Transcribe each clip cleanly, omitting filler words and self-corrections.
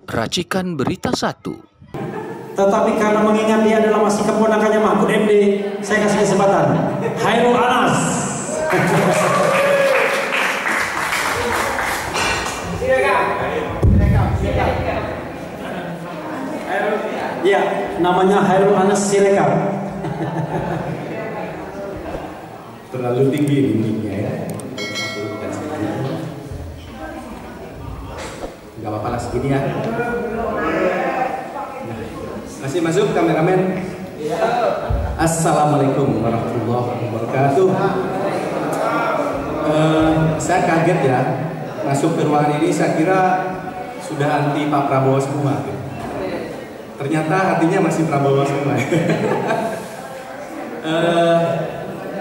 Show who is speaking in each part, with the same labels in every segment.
Speaker 1: Racikan Berita 1.
Speaker 2: Tetapi karena mengingat dia adalah masih keponakannya Mahfud MD, saya kasih kesempatan. Khairul Anas. Ya, namanya Khairul Anas Sirekap.
Speaker 3: Terlalu tinggi dindingnya ya. Gak apa-apa lah segini ya. Masih masuk kameramen? Assalamualaikum warahmatullahi wabarakatuh. Saya kaget ya masuk ke ruangan ini, saya kira sudah anti Pak Prabowo semua. Ternyata hatinya masih Prabowo semua.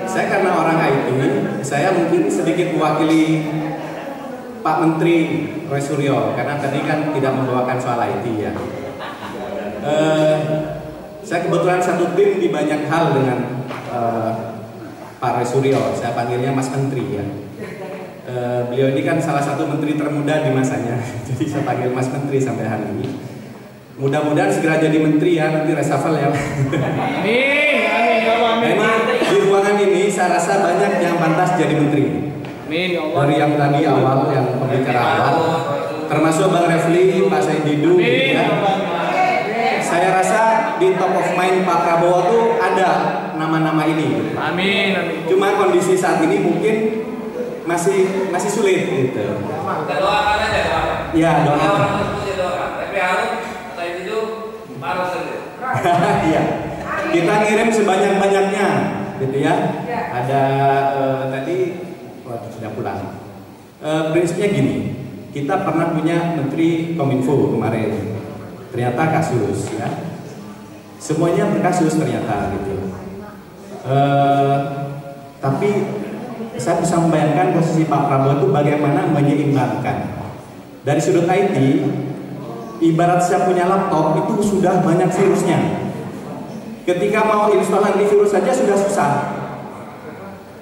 Speaker 3: Saya karena orang IT, saya mungkin sedikit mewakili Pak Menteri Roy Suryo karena tadi kan tidak membawakan soal IT ya. Saya kebetulan satu tim di banyak hal dengan Pak Roy Suryo. Saya panggilnya Mas Menteri ya. Beliau ini kan salah satu menteri termuda di masanya, jadi saya panggil Mas Menteri sampai hari ini. Mudah-mudahan segera jadi menteri ya, nanti reshuffle ya.
Speaker 4: Amin, amin, ya Allah, amin.
Speaker 3: Nah, di ruangan ini saya rasa banyak yang pantas jadi menteri.
Speaker 4: Amin, ya Allah.
Speaker 3: Dari yang tadi awal, yang pembicara awal, termasuk Bang Refli, Pak Said Didu, ya. Saya rasa di top of mind Pak Prabowo tuh ada nama-nama ini.
Speaker 4: Amin, amin.
Speaker 3: Cuma kondisi saat ini mungkin masih sulit gitu.
Speaker 5: Kita doakan aja, doakan.
Speaker 3: Ya, doakan.
Speaker 5: Tapi harus saya itu marah saja.
Speaker 3: Iya. Kita ngirim sebanyak-banyaknya, gitu ya. Ada tadi sudah pulang. Prinsipnya gini, kita pernah punya Menteri Kominfo kemarin. Ternyata kasus, ya. Semuanya berkasus ternyata, gitu. Tapi saya bisa membayangkan posisi Pak Prabowo itu bagaimana menyeimbangkan. Dari sudut IT, ibarat saya punya laptop itu sudah banyak virusnya. Ketika mau install antivirus saja sudah susah.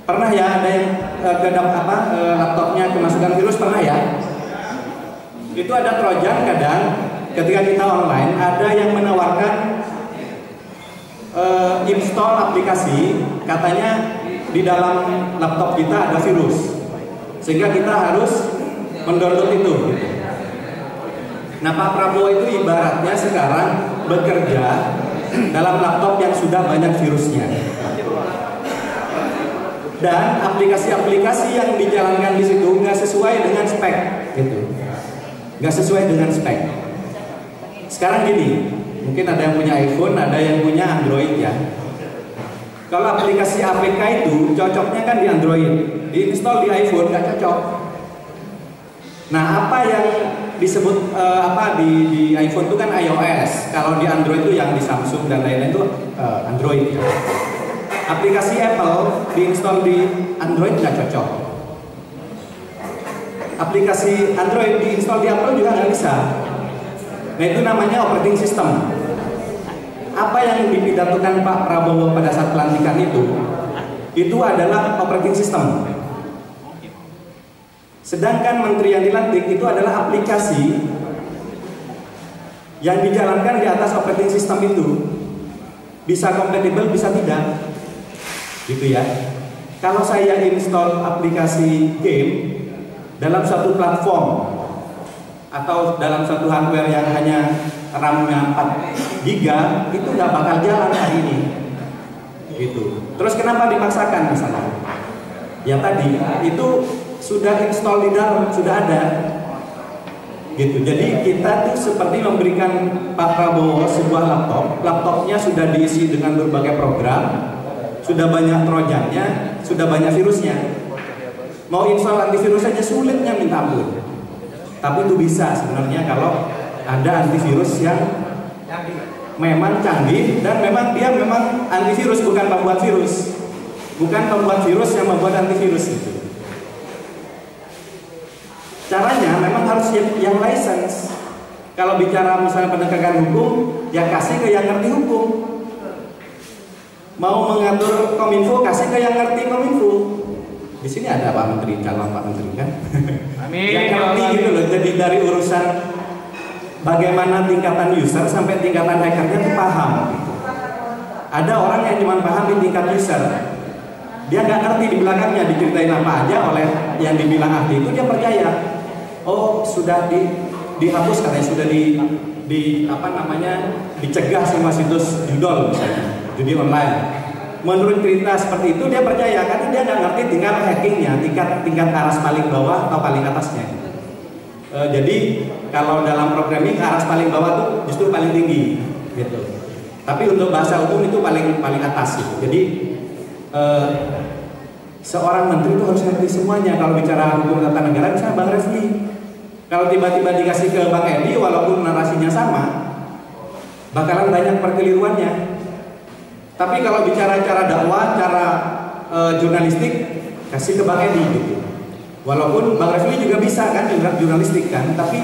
Speaker 3: Pernah ya ada yang laptopnya kemasukan virus, pernah ya? Itu ada trojan kadang ketika kita online ada yang menawarkan install aplikasi, katanya di dalam laptop kita ada virus, sehingga kita harus mendownload itu. Nah, Pak Prabowo itu ibaratnya sekarang bekerja dalam laptop yang sudah banyak virusnya, dan aplikasi-aplikasi yang dijalankan di situ nggak sesuai dengan spek, gitu, nggak sesuai dengan spek. Sekarang gini, mungkin ada yang punya iPhone, ada yang punya Android ya. Kalau aplikasi APK itu cocoknya kan di Android, diinstal di iPhone nggak cocok. Nah, apa yang disebut di iPhone itu kan iOS, kalau di Android itu yang di Samsung dan lain-lain itu Android. Aplikasi Apple diinstal di Android nggak cocok. Aplikasi Android diinstal di Apple juga nggak bisa. Nah, itu namanya operating system. Apa yang dipidatokan Pak Prabowo pada saat pelantikan itu adalah operating system. Sedangkan menteri yang dilantik itu adalah aplikasi yang dijalankan di atas operating system itu. Bisa kompatibel, bisa tidak. Gitu ya. Kalau saya install aplikasi game dalam satu platform atau dalam satu hardware yang hanya RAM-nya 4 GB, itu nggak bakal jalan hari ini. Gitu. Terus kenapa dipaksakan misalnya? Ya tadi itu sudah install di dalam, sudah ada. Gitu. Jadi kita tuh seperti memberikan Pak Prabowo sebuah laptopnya sudah diisi dengan berbagai program, sudah banyak trojannya, sudah banyak virusnya. Mau install antivirus saja sulitnya minta ampun. Tapi itu bisa sebenarnya kalau ada antivirus yang memang canggih dan memang dia memang antivirus, bukan pembuat virus. Bukan pembuat virus yang membuat antivirus itu. Caranya memang harus yang license. Kalau bicara misalnya penegakan hukum, ya kasih ke yang ngerti hukum. Mau mengatur Kominfo, kasih ke yang ngerti Kominfo. Di sini ada Pak Menteri, calon Pak Menteri kan?
Speaker 4: Amin.
Speaker 3: Yang ngerti gitu loh. Jadi dari urusan bagaimana tingkatan user sampai tingkatan hackernya itu paham. Ada orang yang cuma paham di tingkat user, dia nggak ngerti di belakangnya diceritain apa aja oleh yang dibilang ahli itu, dia percaya. Oh, sudah dihapus katanya, sudah dicegah semua situs judol misalnya, judi online. Menurut cerita seperti itu dia percaya karena dia nggak ngerti tingkat hackingnya, tingkat aras paling bawah atau paling atasnya. Jadi kalau dalam programming aras paling bawah tuh justru paling tinggi, gitu. Tapi untuk bahasa umum itu paling atas gitu. Jadi seorang menteri itu harus ngerti semuanya. Kalau bicara hukum tata negara, misalnya Bang Refli, kalau tiba-tiba dikasih ke Bang Edi, walaupun narasinya sama, bakalan banyak perkeliruannya. Tapi kalau bicara cara dakwah, cara jurnalistik, kasih ke Bang Edi gitu. Walaupun Bang Refli juga bisa kan jurnalistik kan, tapi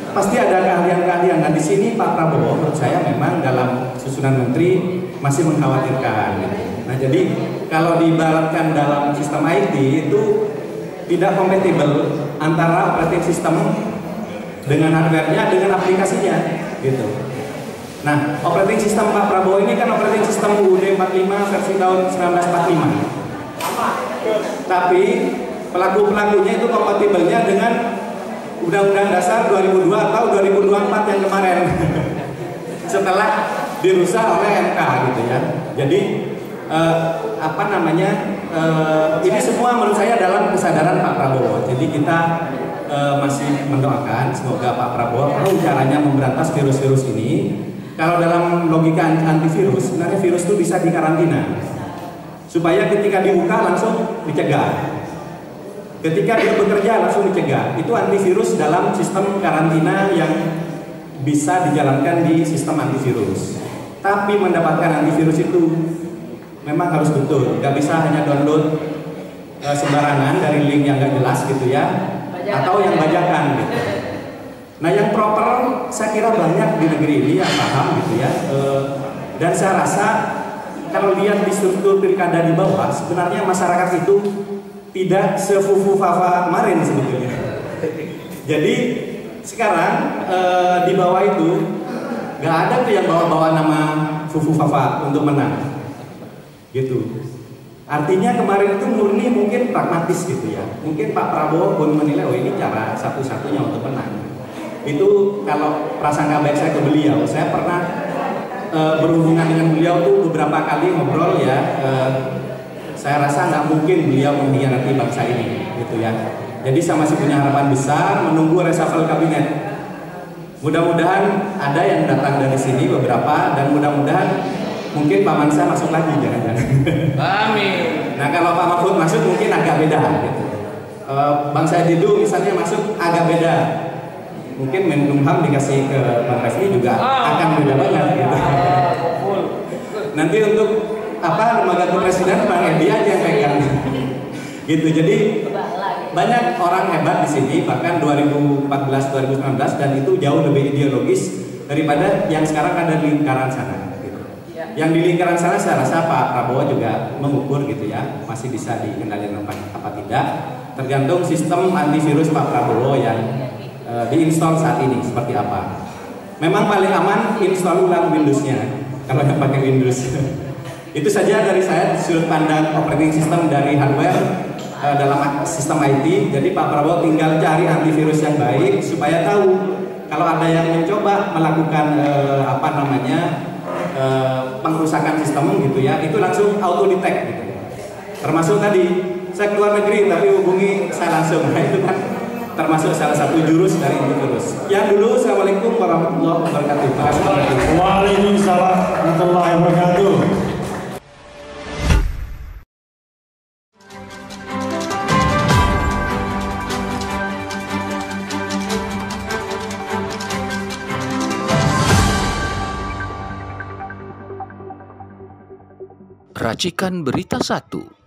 Speaker 3: pasti ada keahlian-keahlian. Nah di sini Pak Prabowo menurut saya memang dalam susunan menteri masih mengkhawatirkan. Nah jadi kalau diibaratkan dalam sistem IT itu tidak kompatibel antara operating system dengan hardware-nya dengan aplikasinya gitu. Nah, operating system Pak Prabowo ini kan operating system UUD 45 versi tahun 1945. Tapi pelaku-pelakunya itu kompatibelnya dengan Undang-Undang Dasar 2002 atau 2024 yang kemarin setelah dirusak oleh MK gitu ya. Jadi ini semua menurut saya dalam kesadaran Pak Prabowo. Jadi kita masih mendoakan semoga Pak Prabowo tahu caranya memberantas virus-virus ini. Kalau dalam logika antivirus, sebenarnya virus itu bisa dikarantina supaya ketika dibuka langsung dicegah. Ketika dia bekerja langsung dicegah. Itu antivirus dalam sistem karantina yang bisa dijalankan di sistem antivirus. Tapi mendapatkan antivirus itu memang harus betul. Nggak bisa hanya download sembarangan dari link yang nggak jelas gitu ya, atau yang bajakan gitu. Nah yang proper saya kira banyak di negeri ini yang paham gitu ya. Dan saya rasa kalau lihat di struktur pilkada di bawah, sebenarnya masyarakat itu tidak sefufu fafa kemarin sebetulnya. Jadi sekarang di bawah itu nggak ada tuh yang bawa-bawa nama fufu fafa untuk menang, gitu. Artinya kemarin itu murni mungkin pragmatis gitu ya. Mungkin Pak Prabowo pun menilai oh ini cara satu-satunya untuk menang. Itu kalau prasangka baik saya ke beliau. Saya pernah berhubungan dengan beliau tuh beberapa kali ngobrol ya. Saya rasa nggak mungkin beliau mengkhianati bangsa ini, gitu ya. Jadi saya masih punya harapan besar menunggu reshuffle kabinet. Mudah-mudahan ada yang datang dari sini beberapa dan mudah-mudahan mungkin Pak Mansa masuk lagi jangan-jangan.
Speaker 4: Amin.
Speaker 3: Nah kalau Pak Mahfud masuk mungkin agak beda, gitu. Bang Saididu misalnya masuk agak beda. Mungkin Menkumham dikasih ke Bang Refli juga akan beda banget, gitu. Nanti untuk lembaga kepresidenan Bang Edi aja yang pegang. Gitu. Jadi banyak orang hebat di sini bahkan 2014 2019 dan itu jauh lebih ideologis daripada yang sekarang ada di lingkaran sana gitu. Yang di lingkaran sana saya rasa Pak Prabowo juga mengukur gitu ya, masih bisa dikendalikan apa tidak, tergantung sistem antivirus Pak Prabowo yang diinstal saat ini seperti apa. Memang paling aman install ulang Windows-nya kalau yang pakai Windows. Itu saja dari saya sudut pandang operating system dari hardware dalam sistem IT. Jadi Pak Prabowo tinggal cari antivirus yang baik supaya tahu kalau ada yang mencoba melakukan pengrusakan sistem gitu ya, itu langsung auto detect gitu. Termasuk tadi saya keluar negeri tapi hubungi saya langsung. Nah itu kan termasuk salah satu jurus dari antivirus. Yang dulu, assalamualaikum warahmatullahi wabarakatuh.
Speaker 2: Waalaikumsalam warahmatullahi wabarakatuh.
Speaker 1: Racikan Berita 1.